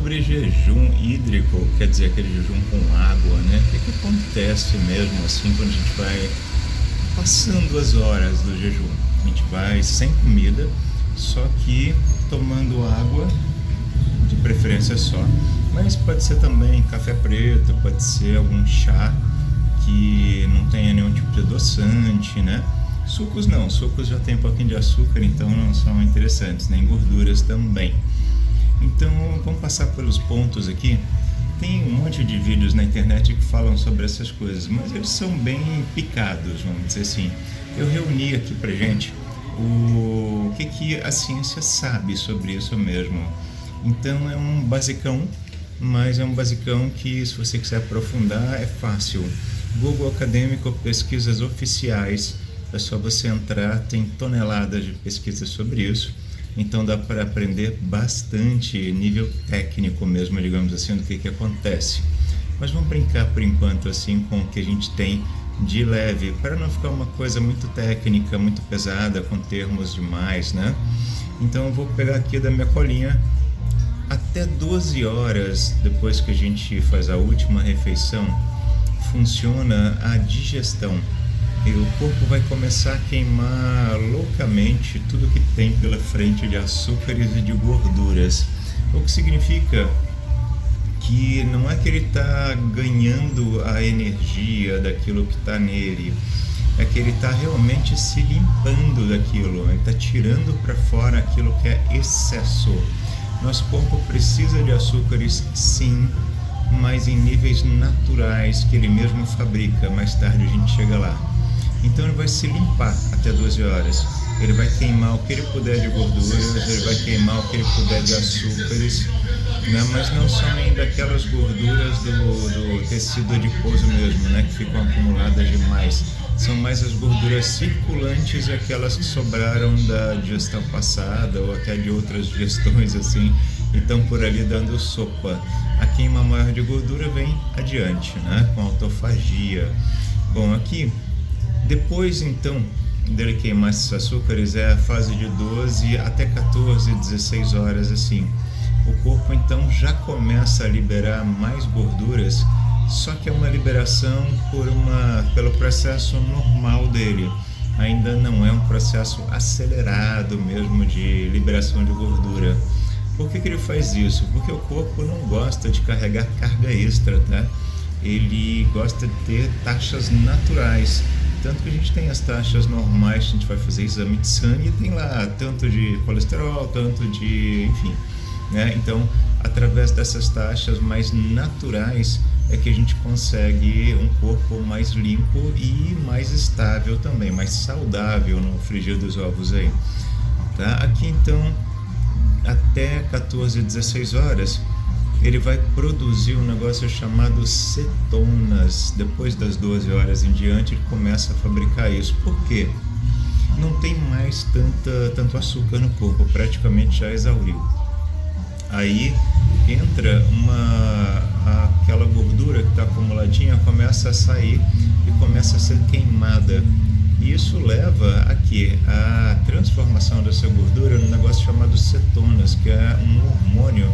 sobre jejum hídrico, quer dizer, aquele jejum com água, né? O que acontece mesmo assim quando a gente vai passando as horas do jejum? A gente vai sem comida, só que tomando água, de preferência só. Mas pode ser também café preto, pode ser algum chá que não tenha nenhum tipo de adoçante, né? Sucos não, sucos já tem um pouquinho de açúcar, então não são interessantes, nem gorduras também. Então vamos passar pelos pontos aqui. Tem um monte de vídeos na internet que falam sobre essas coisas, mas eles são bem picados, vamos dizer assim. Eu reuni aqui pra gente o que a ciência sabe sobre isso mesmo. Então é um basicão, mas é um basicão que, se você quiser aprofundar, é fácil. Google Acadêmico, pesquisas oficiais, é só você entrar, tem toneladas de pesquisas sobre isso. Então dá para aprender bastante, nível técnico mesmo, digamos assim, do que acontece. Mas vamos brincar por enquanto assim com o que a gente tem de leve, para não ficar uma coisa muito técnica, muito pesada, com termos demais, né? Então eu vou pegar aqui da minha colinha. Até 12 horas depois que a gente faz a última refeição, funciona a digestão. E o corpo vai começar a queimar loucamente tudo que tem pela frente de açúcares e de gorduras. O que significa que não é que ele está ganhando a energia daquilo que está nele, é que ele está realmente se limpando daquilo, ele está tirando para fora aquilo que é excesso. Nosso corpo precisa de açúcares, sim, mas em níveis naturais que ele mesmo fabrica. Mais tarde a gente chega lá. Então ele vai se limpar até 12 horas. Ele vai queimar o que ele puder de gorduras, ele vai queimar o que ele puder de açúcares, né? Mas não são ainda aquelas gorduras do tecido adiposo mesmo, né? Que ficam acumuladas demais. São mais as gorduras circulantes e aquelas que sobraram da digestão passada ou até de outras digestões assim, e estão por ali dando sopa. A queima maior de gordura vem adiante, né? Com a autofagia. Bom, aqui, depois então dele queimar esses açúcares, é a fase de 12 até 14, 16 horas assim. O corpo então já começa a liberar mais gorduras, só que é uma liberação pelo processo normal dele. Ainda não é um processo acelerado mesmo de liberação de gordura. Por que ele faz isso? Porque o corpo não gosta de carregar carga extra, tá? Ele gosta de ter taxas naturais. Tanto que a gente tem as taxas normais, a gente vai fazer exame de sangue e tem lá tanto de colesterol, tanto de, enfim, né? Então, através dessas taxas mais naturais é que a gente consegue um corpo mais limpo e mais estável também, mais saudável no frigir dos ovos aí, tá? Aqui então, até 14, 16 horas, ele vai produzir um negócio chamado cetonas. Depois das 12 horas em diante, ele começa a fabricar isso. Por quê? Não tem mais tanto açúcar no corpo, praticamente já exauriu. Aí entra aquela gordura que está acumuladinha, começa a sair e começa a ser queimada. E isso leva aqui a transformação dessa gordura num negócio chamado cetonas, que é um hormônio.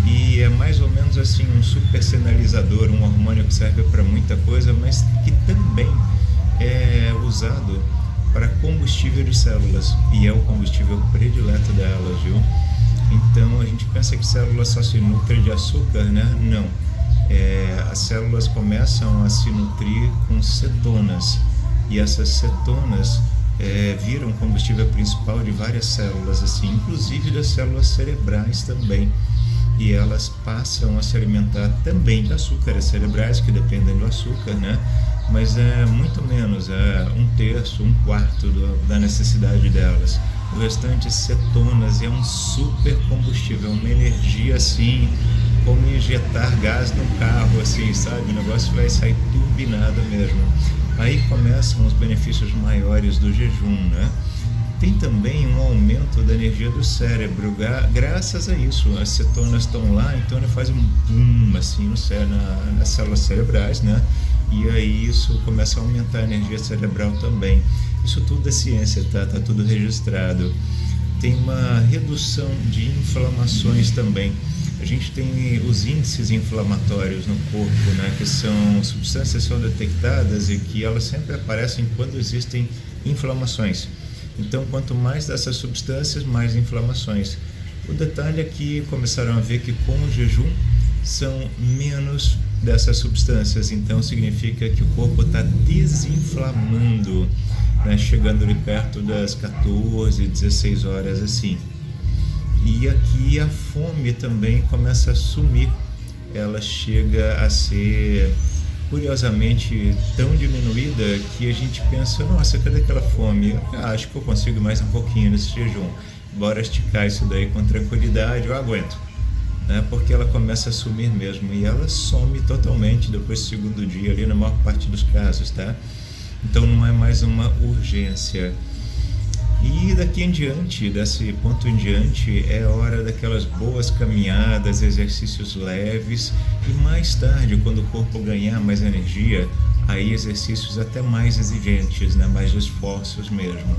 E é mais ou menos assim um super sinalizador, um hormônio que serve para muita coisa, mas que também é usado para combustível de células, e é o combustível predileto delas, viu? Então a gente pensa que células só se nutrem de açúcar, né? Não. As células começam a se nutrir com cetonas, e essas cetonas viram combustível principal de várias células, assim, inclusive das células cerebrais também. E elas passam a se alimentar também de açúcares cerebrais, que dependem do açúcar, né? Mas é muito menos, é 1/3, 1/4 da necessidade delas. O restante cetonas, é um super combustível, uma energia assim, como injetar gás no carro, assim, sabe? O negócio vai sair turbinado mesmo. Aí começam os benefícios maiores do jejum, né? Tem também um aumento da energia do cérebro, graças a isso. As cetonas estão lá, então ele faz um boom assim nas células cerebrais, né? E aí isso começa a aumentar a energia cerebral também. Isso tudo é ciência, tá tudo registrado. Tem uma redução de inflamações também. a gente tem os índices inflamatórios no corpo, né, que são substâncias que são detectadas e que elas sempre aparecem quando existem inflamações. Então, quanto mais dessas substâncias, mais inflamações. O detalhe é que começaram a ver que com o jejum são menos dessas substâncias, então significa que o corpo está desinflamando, né, chegando ali perto das 14, 16 horas assim. E aqui a fome também começa a sumir, ela chega a ser curiosamente tão diminuída que a gente pensa, nossa, cadê aquela fome? Acho que eu consigo mais um pouquinho nesse jejum, bora esticar isso daí com tranquilidade, eu aguento, né? Porque ela começa a sumir mesmo, e ela some totalmente depois do segundo dia ali na maior parte dos casos, tá? Então não é mais uma urgência. E daqui em diante, desse ponto em diante, é hora daquelas boas caminhadas, exercícios leves, e mais tarde, quando o corpo ganhar mais energia, aí exercícios até mais exigentes, né? Mais esforços mesmo.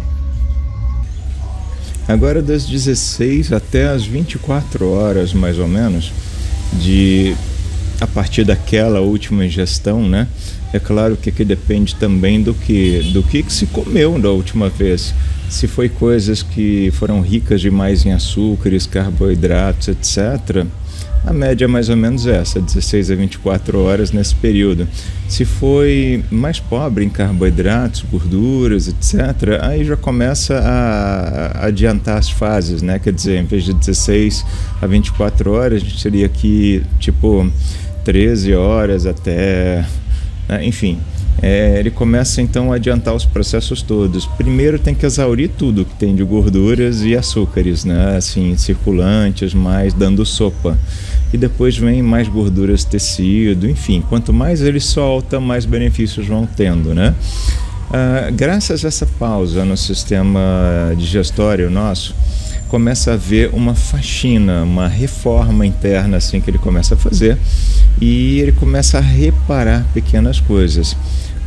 Agora, das 16 até as 24 horas, mais ou menos, a partir daquela última ingestão, né? É claro que aqui depende também do que se comeu da última vez. Se foi coisas que foram ricas demais em açúcares, carboidratos, etc., a média é mais ou menos essa, 16 a 24 horas nesse período. Se foi mais pobre em carboidratos, gorduras, etc., aí já começa a adiantar as fases, né? Quer dizer, em vez de 16 a 24 horas, a gente teria aqui, tipo, 13 horas até... enfim, ele começa então a adiantar os processos todos. Primeiro tem que exaurir tudo que tem de gorduras e açúcares, né? Assim, circulantes, mais dando sopa. E depois vem mais gorduras, tecido, enfim, quanto mais ele solta, mais benefícios vão tendo, né? Graças a essa pausa no sistema digestório nosso, começa a haver uma faxina, uma reforma interna assim que ele começa a fazer, e ele começa a reparar pequenas coisas.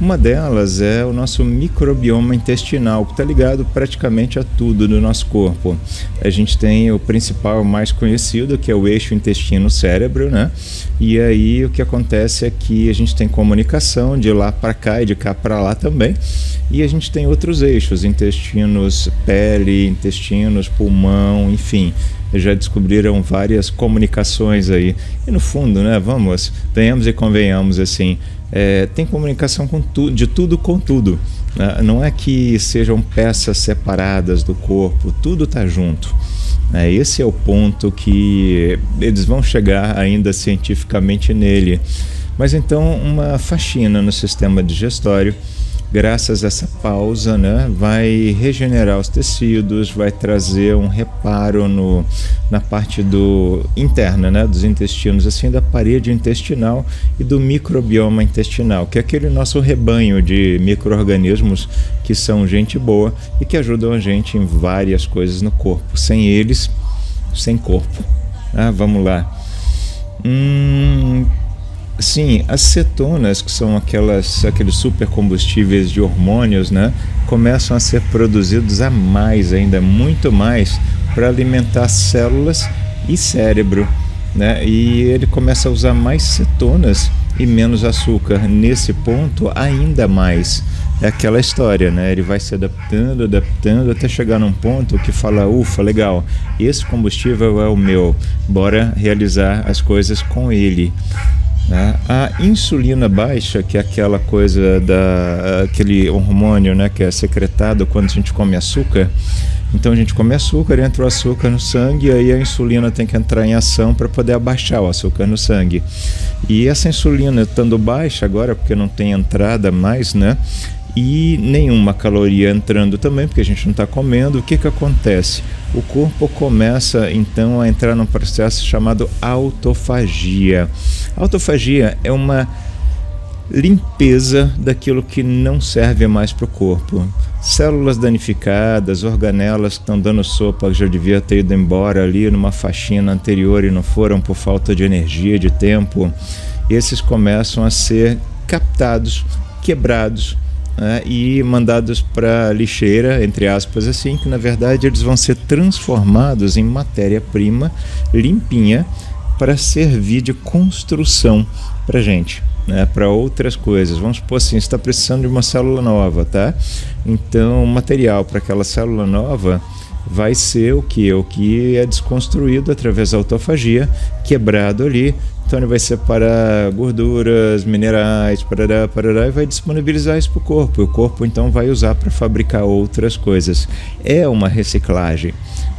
Uma delas é o nosso microbioma intestinal, que está ligado praticamente a tudo do nosso corpo. A gente tem o principal, mais conhecido, que é o eixo intestino-cérebro, né? E aí o que acontece é que a gente tem comunicação de lá para cá e de cá para lá também. E a gente tem outros eixos, intestinos, pele, intestinos, pulmão, enfim. Já descobriram várias comunicações aí. E no fundo, né, venhamos e convenhamos assim, tem comunicação de tudo com tudo. Né? Não é que sejam peças separadas do corpo, tudo está junto. Esse é o ponto que eles vão chegar ainda cientificamente nele. Mas então uma faxina no sistema digestório, graças a essa pausa, né, vai regenerar os tecidos, vai trazer um reparo na parte interna, né, dos intestinos, assim, da parede intestinal e do microbioma intestinal, que é aquele nosso rebanho de micro-organismos que são gente boa e que ajudam a gente em várias coisas no corpo. Sem eles, sem corpo. Vamos lá. Sim, as cetonas, que são aqueles supercombustíveis de hormônios, né, começam a ser produzidos a mais, ainda muito mais, para alimentar células e cérebro, né, e ele começa a usar mais cetonas e menos açúcar. Nesse ponto, ainda mais. É aquela história, né? Ele vai se adaptando, até chegar num ponto que fala, ufa, legal, esse combustível é o meu, bora realizar as coisas com ele. A insulina baixa, que é aquela coisa aquele hormônio, né, que é secretado quando a gente come açúcar. Então a gente come açúcar, entra o açúcar no sangue, e aí a insulina tem que entrar em ação para poder abaixar o açúcar no sangue. E essa insulina estando baixa agora, porque não tem entrada mais, né, e nenhuma caloria entrando também, porque a gente não está comendo, o que acontece? O corpo começa então a entrar num processo chamado autofagia. Autofagia é uma limpeza daquilo que não serve mais para o corpo. Células danificadas, organelas que estão dando sopa, que já devia ter ido embora ali numa faxina anterior e não foram por falta de energia, de tempo, esses começam a ser captados, quebrados, e mandados para lixeira, entre aspas, assim, que na verdade eles vão ser transformados em matéria-prima limpinha para servir de construção para a gente, né, para outras coisas. Vamos supor assim, você está precisando de uma célula nova, tá? Então, o material para aquela célula nova vai ser o que? O que é desconstruído através da autofagia, quebrado ali. Então ele vai separar gorduras, minerais, parará, e vai disponibilizar isso para o corpo. E o corpo então vai usar para fabricar outras coisas. É uma reciclagem,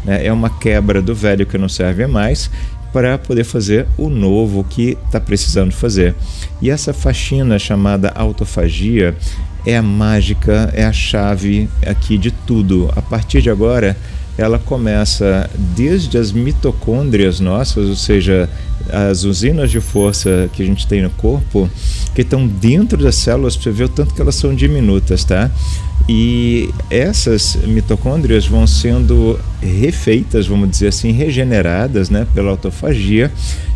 né? É uma quebra do velho que não serve mais para poder fazer o novo que está precisando fazer. E essa faxina chamada autofagia é a mágica, é a chave aqui de tudo. A partir de agora, ela começa desde as mitocôndrias nossas, ou seja, as usinas de força que a gente tem no corpo, que estão dentro das células, para você ver o tanto que elas são diminutas, tá? E essas mitocôndrias vão sendo refeitas, vamos dizer assim, regeneradas, né, pela autofagia,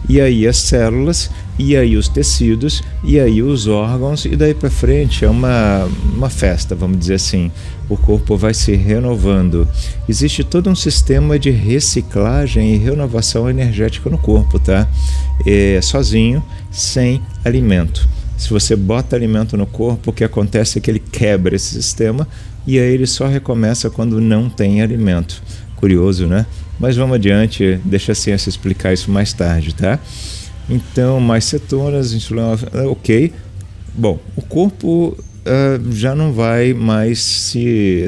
e aí as células, e aí os tecidos, e aí os órgãos, e daí para frente é uma festa, vamos dizer assim. O corpo vai se renovando. Existe todo um sistema de reciclagem e renovação energética no corpo, tá? Sozinho, sem alimento. Se você bota alimento no corpo, o que acontece é que ele quebra esse sistema e aí ele só recomeça quando não tem alimento. Curioso, né? Mas vamos adiante, deixa a ciência explicar isso mais tarde, tá? Então, mais cetonas, insulina, ok. Bom, o corpo já não vai mais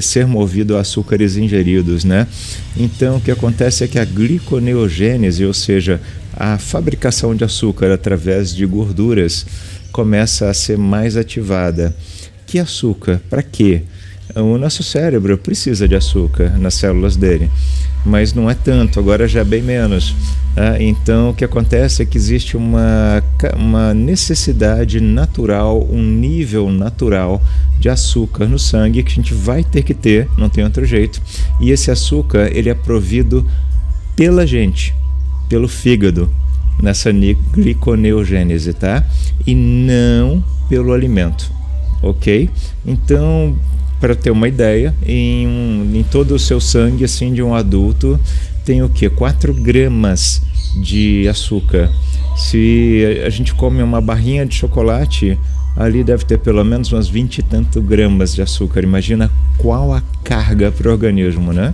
ser movido a açúcares ingeridos, né? Então, o que acontece é que a gliconeogênese, ou seja, a fabricação de açúcar através de gorduras, começa a ser mais ativada. Que açúcar? Para quê? O nosso cérebro precisa de açúcar nas células dele, mas não é tanto, agora já é bem menos. Então, o que acontece é que existe uma necessidade natural, um nível natural de açúcar no sangue que a gente vai ter que ter, não tem outro jeito. E esse açúcar, ele é provido pela gente, pelo fígado, nessa gliconeogênese, tá? E não pelo alimento, ok? Então, para ter uma ideia, em todo o seu sangue, assim, de um adulto, tem o quê? 4 gramas de açúcar. Se a gente come uma barrinha de chocolate, ali deve ter pelo menos umas 20 e tanto gramas de açúcar. Imagina qual a carga para o organismo, né?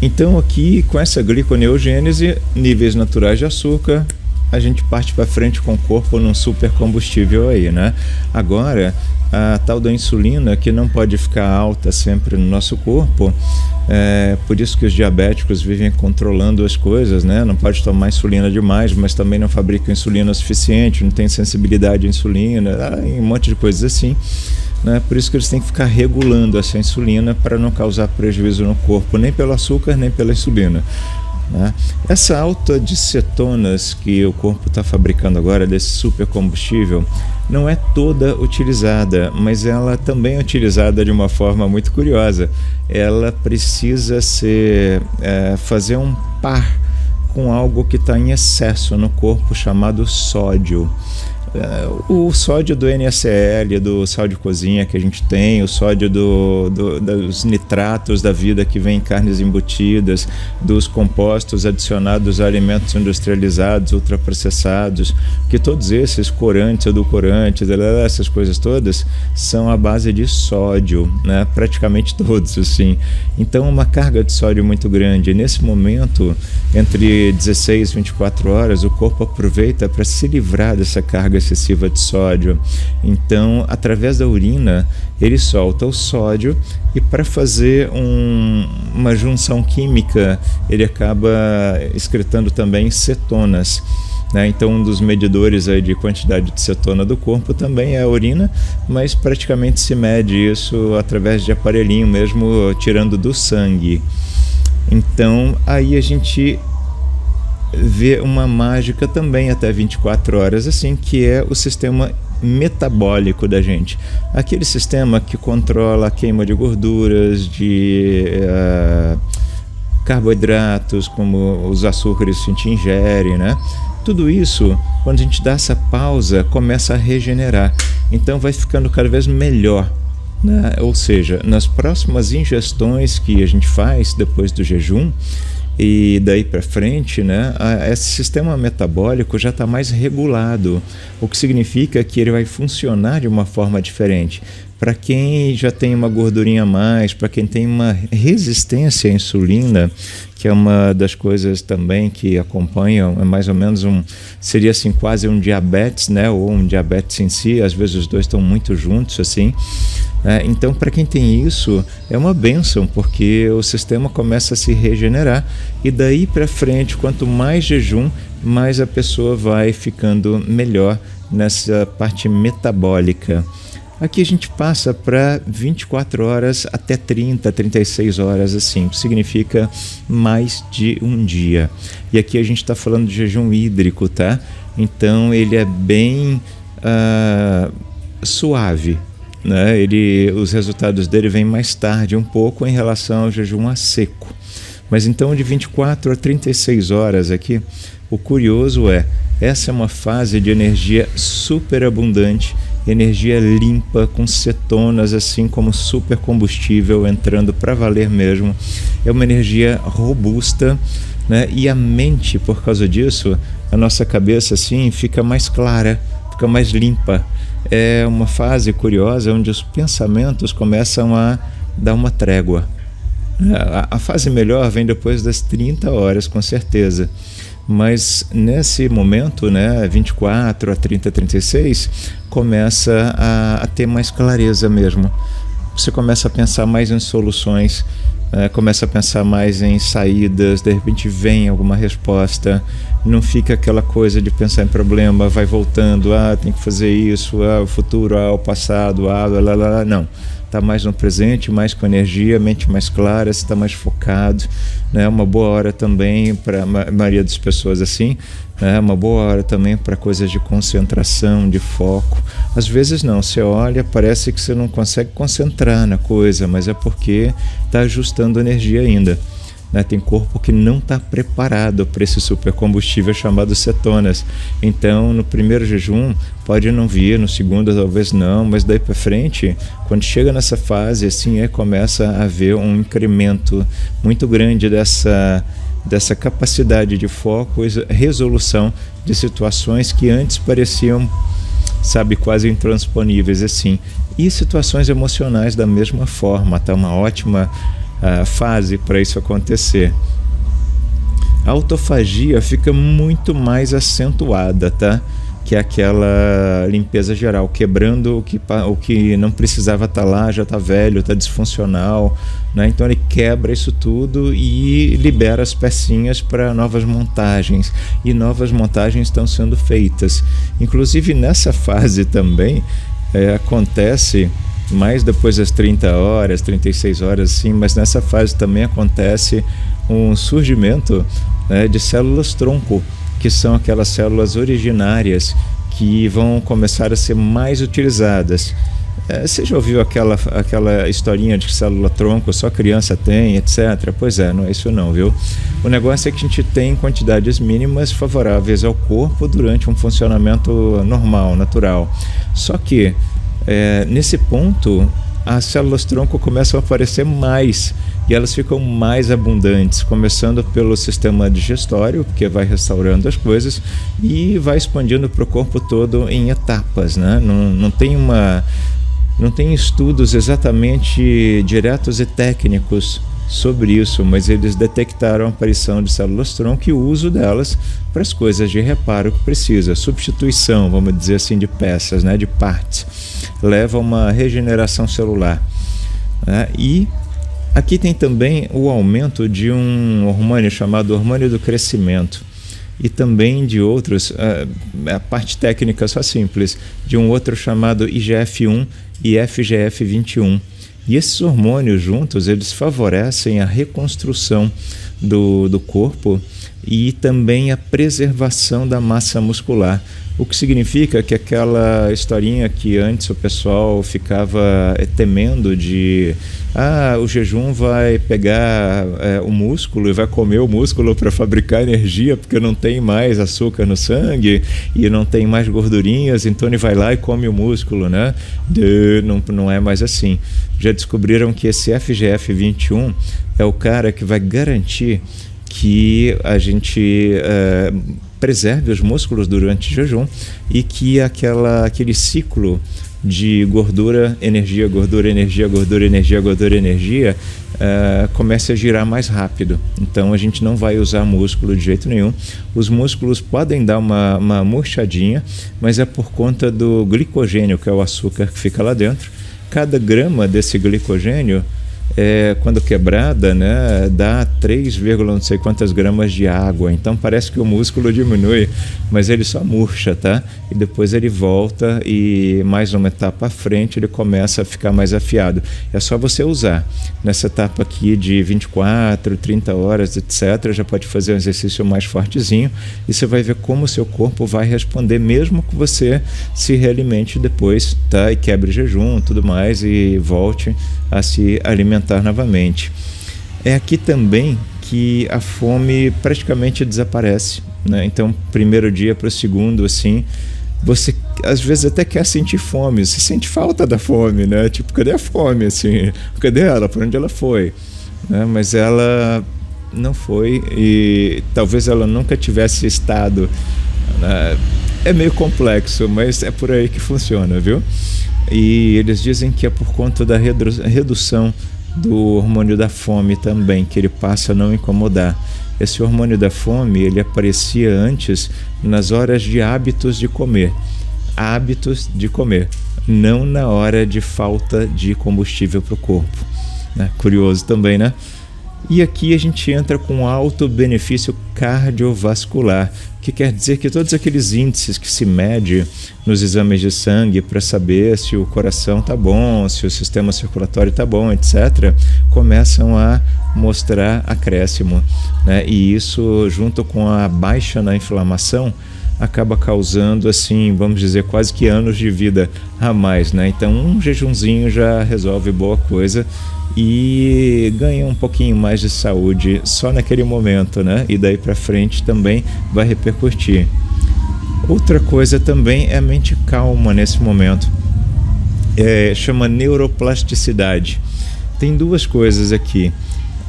Então aqui, com essa gliconeogênese, níveis naturais de açúcar, a gente parte para frente com o corpo num super combustível aí, né? Agora, a tal da insulina, que não pode ficar alta sempre no nosso corpo, por isso que os diabéticos vivem controlando as coisas, né? Não pode tomar insulina demais, mas também não fabrica insulina suficiente, não tem sensibilidade à insulina, um monte de coisas assim, né? Por isso que eles têm que ficar regulando essa insulina para não causar prejuízo no corpo, nem pelo açúcar, nem pela insulina, né? Essa alta de cetonas que o corpo está fabricando agora, desse supercombustível, não é toda utilizada, mas ela também é utilizada de uma forma muito curiosa. Ela precisa fazer um par com algo que está em excesso no corpo, chamado sódio. O sódio do NaCl, do sal de cozinha que a gente tem, o sódio dos nitratos da vida que vem em carnes embutidas, dos compostos adicionados a alimentos industrializados, ultraprocessados, que todos esses corantes, edulcorantes, essas coisas todas, são à base de sódio, né? Praticamente todos, assim. Então, uma carga de sódio muito grande. Nesse momento, entre 16 e 24 horas, o corpo aproveita para se livrar dessa carga excessiva de sódio. Então, através da urina, ele solta o sódio e, para fazer uma junção química, ele acaba excretando também cetonas, né? Então, um dos medidores aí de quantidade de cetona do corpo também é a urina, mas praticamente se mede isso através de aparelhinho mesmo, tirando do sangue. Então, aí a gente vê uma mágica também até 24 horas, assim, que é o sistema metabólico da gente. Aquele sistema que controla a queima de gorduras, de carboidratos, como os açúcares que a gente ingere, né? Tudo isso, quando a gente dá essa pausa, começa a regenerar. Então vai ficando cada vez melhor, né? Ou seja, nas próximas ingestões que a gente faz depois do jejum, e daí para frente, né, esse sistema metabólico já está mais regulado, o que significa que ele vai funcionar de uma forma diferente. Para quem já tem uma gordurinha a mais, para quem tem uma resistência à insulina, que é uma das coisas também que acompanham, é mais ou menos seria assim quase um diabetes, né, ou um diabetes em si, às vezes os dois estão muito juntos assim. Então, para quem tem isso, é uma bênção, porque o sistema começa a se regenerar e daí para frente, quanto mais jejum, mais a pessoa vai ficando melhor nessa parte metabólica. Aqui a gente passa para 24 horas até 30, 36 horas, assim, significa mais de um dia. E aqui a gente está falando de jejum hídrico, tá? Então ele é bem suave, né? Os resultados dele vêm mais tarde um pouco em relação ao jejum a seco. Mas então de 24 a 36 horas aqui, o curioso essa é uma fase de energia super abundante, energia limpa, com cetonas, assim como super combustível entrando para valer mesmo. É uma energia robusta, né? E a mente, por causa disso, a nossa cabeça assim fica mais clara, fica mais limpa. É uma fase curiosa onde os pensamentos começam a dar uma trégua. A fase melhor vem depois das 30 horas, com certeza. Mas nesse momento, né, 24 a 30, 36, começa a ter mais clareza mesmo. Você começa a pensar mais em soluções, começa a pensar mais em saídas, de repente vem alguma resposta, não fica aquela coisa de pensar em problema, vai voltando, tem que fazer isso, o futuro, o passado, não. Está mais no presente, mais com energia, mente mais clara, você está mais focado, né? Uma boa hora também para a maioria das pessoas assim, né? Uma boa hora também para coisas de concentração, de foco. Às vezes não, você olha, parece que você não consegue concentrar na coisa, mas é porque está ajustando energia ainda. Né? Tem corpo que não está preparado para esse supercombustível chamado cetonas. Então, no primeiro jejum, pode não vir, no segundo talvez não, mas daí para frente, quando chega nessa fase, assim, começa a haver um incremento muito grande dessa capacidade de foco e resolução de situações que antes pareciam, sabe, quase intransponíveis, assim. E situações emocionais da mesma forma, tá? Uma ótima fase para isso acontecer. A autofagia fica muito mais acentuada, tá? Que é aquela limpeza geral, quebrando o que não precisava estar lá, já está velho, está disfuncional, né? Então ele quebra isso tudo e libera as pecinhas para novas montagens, e novas montagens estão sendo feitas. Inclusive nessa fase também acontece mais depois das 30 horas, 36 horas, sim, mas nessa fase também acontece um surgimento, né, de células tronco, que são aquelas células originárias que vão começar a ser mais utilizadas. Você já ouviu aquela historinha de que célula tronco só criança tem, etc? Pois não é isso não, viu? O negócio é que a gente tem quantidades mínimas favoráveis ao corpo durante um funcionamento normal, natural. Só que nesse ponto, as células tronco começam a aparecer mais e elas ficam mais abundantes, começando pelo sistema digestório, que vai restaurando as coisas e vai expandindo para o corpo todo em etapas, né? Não tem estudos exatamente diretos e técnicos sobre isso, mas eles detectaram a aparição de células tronco e o uso delas para as coisas de reparo que precisa, substituição, vamos dizer assim, de peças, né, de partes, leva a uma regeneração celular. E aqui tem também o aumento de um hormônio chamado hormônio do crescimento e também de outros, a parte técnica só simples, de um outro chamado IGF-1 e FGF-21. E esses hormônios juntos, eles favorecem a reconstrução do corpo e também a preservação da massa muscular. O que significa que aquela historinha que antes o pessoal ficava temendo de o jejum vai pegar o músculo e vai comer o músculo para fabricar energia porque não tem mais açúcar no sangue e não tem mais gordurinhas, então ele vai lá e come o músculo, né? Não é mais assim. Já descobriram que esse FGF-21 é o cara que vai garantir que a gente preserve os músculos durante o jejum e que aquele ciclo de gordura, energia, gordura, energia, gordura, energia, gordura, energia, comece a girar mais rápido. Então a gente não vai usar músculo de jeito nenhum. Os músculos podem dar uma murchadinha, mas é por conta do glicogênio, que é o açúcar que fica lá dentro. Cada grama desse glicogênio, quando quebrada, né, dá 3, não sei quantas gramas de água. Então parece que o músculo diminui, mas ele só murcha, tá? E depois ele volta e mais uma etapa à frente ele começa a ficar mais afiado. É só você usar. Nessa etapa aqui de 24, 30 horas, etc., já pode fazer um exercício mais fortezinho e você vai ver como o seu corpo vai responder, mesmo que você se realimente depois, tá? E quebre jejum, tudo mais, e volte a se alimentar novamente. É aqui também que a fome praticamente desaparece, né? Então, primeiro dia para o segundo, assim, você às vezes até quer sentir fome, você sente falta da fome, né? Tipo, cadê a fome, assim? Cadê ela? Para onde ela foi? Né? Mas ela não foi e talvez ela nunca tivesse estado, né? É meio complexo, mas é por aí que funciona, viu? E eles dizem que é por conta da redução do hormônio da fome também, que ele passa a não incomodar. Esse hormônio da fome, ele aparecia antes nas horas de hábitos de comer. Hábitos de comer, não na hora de falta de combustível para o corpo. Né? Curioso também, né? E aqui a gente entra com alto benefício cardiovascular, que quer dizer que todos aqueles índices que se mede nos exames de sangue para saber se o coração está bom, se o sistema circulatório está bom, etc., começam a mostrar acréscimo, né? E isso, junto com a baixa na inflamação, acaba causando, assim, vamos dizer, quase que anos de vida a mais, né? Então, um jejumzinho já resolve boa coisa e ganha um pouquinho mais de saúde só naquele momento, né? E daí para frente também vai repercutir. Outra coisa também é a mente calma nesse momento. Chama neuroplasticidade. Tem duas coisas aqui.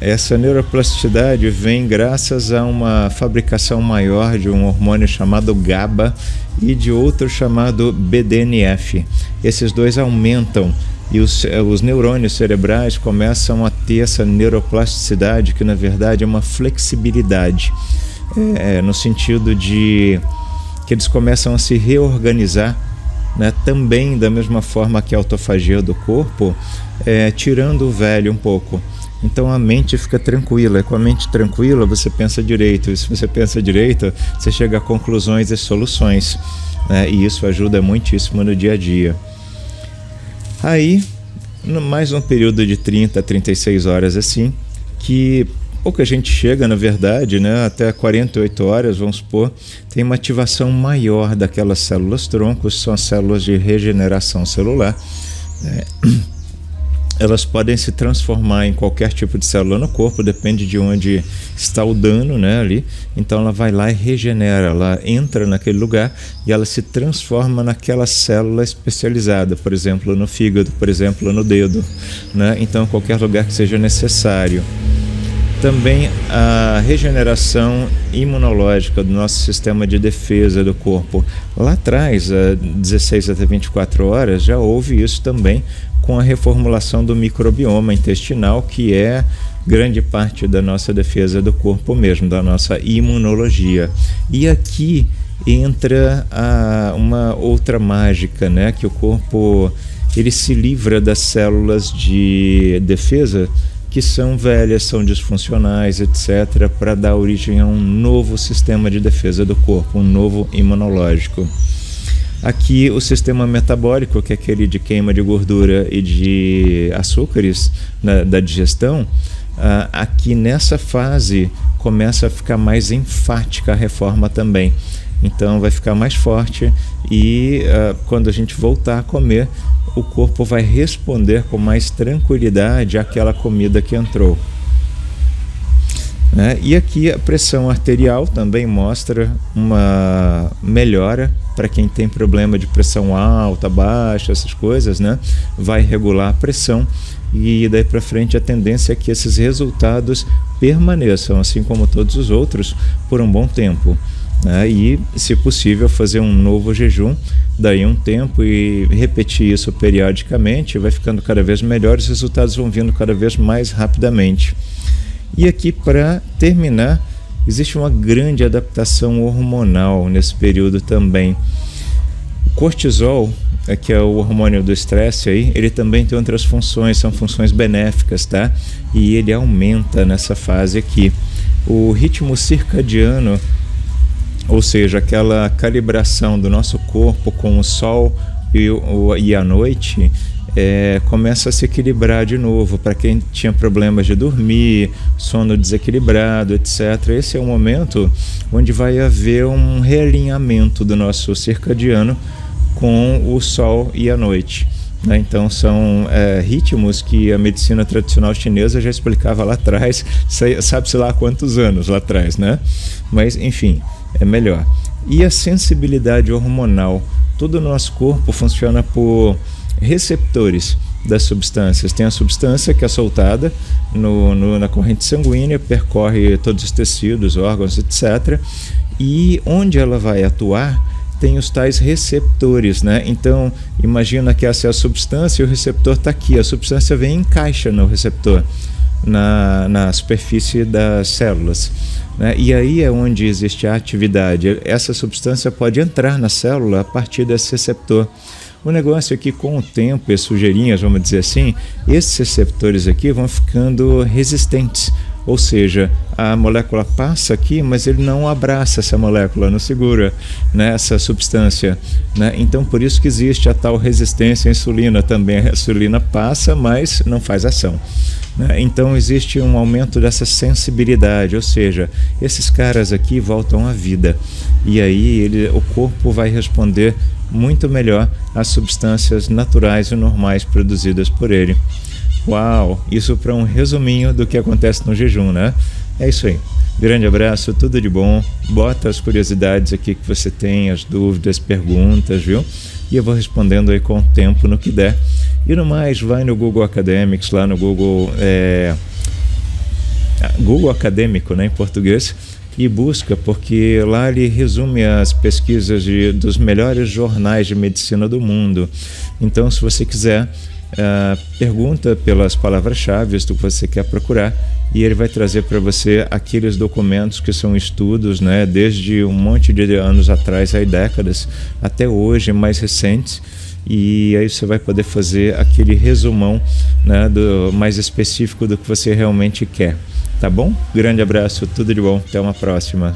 Essa neuroplasticidade vem graças a uma fabricação maior de um hormônio chamado GABA e de outro chamado BDNF. Esses dois aumentam e os neurônios cerebrais começam a ter essa neuroplasticidade, que na verdade é uma flexibilidade, no sentido de que eles começam a se reorganizar, né, também da mesma forma que a autofagia do corpo, tirando o velho um pouco. Então a mente fica tranquila, e com a mente tranquila você pensa direito, e se você pensa direito, você chega a conclusões e soluções, né, e isso ajuda muitíssimo no dia a dia. Aí, mais um período de 30 a 36 horas assim, que pouca gente chega, na verdade, né, até 48 horas, vamos supor, tem uma ativação maior daquelas células troncos, são as células de regeneração celular. Elas podem se transformar em qualquer tipo de célula no corpo, depende de onde está o dano, né, ali. Então ela vai lá e regenera, ela entra naquele lugar e ela se transforma naquela célula especializada, por exemplo, no fígado, por exemplo, no dedo, né? Então qualquer lugar que seja necessário. Também a regeneração imunológica do nosso sistema de defesa do corpo. Lá atrás, há 16 até 24 horas, já houve isso também com a reformulação do microbioma intestinal, que é grande parte da nossa defesa do corpo mesmo, da nossa imunologia. E aqui entra uma outra mágica, né? Que o corpo ele se livra das células de defesa que são velhas, são disfuncionais, etc., para dar origem a um novo sistema de defesa do corpo, um novo imunológico. Aqui o sistema metabólico, que é aquele de queima de gordura e de açúcares da digestão, aqui nessa fase começa a ficar mais enfática a reforma também. Então vai ficar mais forte e quando a gente voltar a comer, o corpo vai responder com mais tranquilidade àquela comida que entrou. E aqui a pressão arterial também mostra uma melhora para quem tem problema de pressão alta, baixa, essas coisas, né? Vai regular a pressão e daí para frente a tendência é que esses resultados permaneçam, assim como todos os outros, por um bom tempo, né? E, se possível, fazer um novo jejum daí um tempo e repetir isso periodicamente, vai ficando cada vez melhor, os resultados vão vindo cada vez mais rapidamente. E aqui, para terminar, existe uma grande adaptação hormonal nesse período também. O cortisol, que é o hormônio do estresse aí, ele também tem outras funções, são funções benéficas, tá? E ele aumenta nessa fase aqui. O ritmo circadiano, ou seja, aquela calibração do nosso corpo com o sol e a noite, começa a se equilibrar de novo. Para quem tinha problemas de dormir, sono desequilibrado, etc., esse é o momento onde vai haver um realinhamento do nosso circadiano com o sol e a noite, né? Então são ritmos que a medicina tradicional chinesa já explicava lá atrás, sabe-se lá há quantos anos lá atrás, né? Mas enfim, é melhor. E a sensibilidade hormonal, todo o nosso corpo funciona por receptores das substâncias. Tem a substância que é soltada na corrente sanguínea, percorre todos os tecidos, órgãos, etc. E onde ela vai atuar, tem os tais receptores, né? Então, imagina que essa é a substância e o receptor está aqui. A substância vem e encaixa no receptor, na superfície das células, né? E aí é onde existe a atividade. Essa substância pode entrar na célula a partir desse receptor. O negócio é que, com o tempo, as sujeirinhas, vamos dizer assim, esses receptores aqui vão ficando resistentes. Ou seja, a molécula passa aqui, mas ele não abraça essa molécula, não segura, né, essa substância, né? Então, por isso que existe a tal resistência à insulina também. A insulina passa, mas não faz ação, né? Então, existe um aumento dessa sensibilidade, ou seja, esses caras aqui voltam à vida. E aí o corpo vai responder muito melhor às substâncias naturais e normais produzidas por ele. Uau, isso para um resuminho do que acontece no jejum, né? É isso aí. Grande abraço, tudo de bom. Bota as curiosidades aqui que você tem, as dúvidas, perguntas, viu? E eu vou respondendo aí com o tempo no que der. E no mais, vai no Google Academics, lá no Google Acadêmico, né, em português, e busca, porque lá ele resume as pesquisas dos melhores jornais de medicina do mundo. Então, se você quiser, pergunta pelas palavras-chave do que você quer procurar, e ele vai trazer para você aqueles documentos que são estudos, né, desde um monte de anos atrás, aí décadas, até hoje, mais recentes, e aí você vai poder fazer aquele resumão, né, mais específico do que você realmente quer. Tá bom? Grande abraço, tudo de bom, até uma próxima.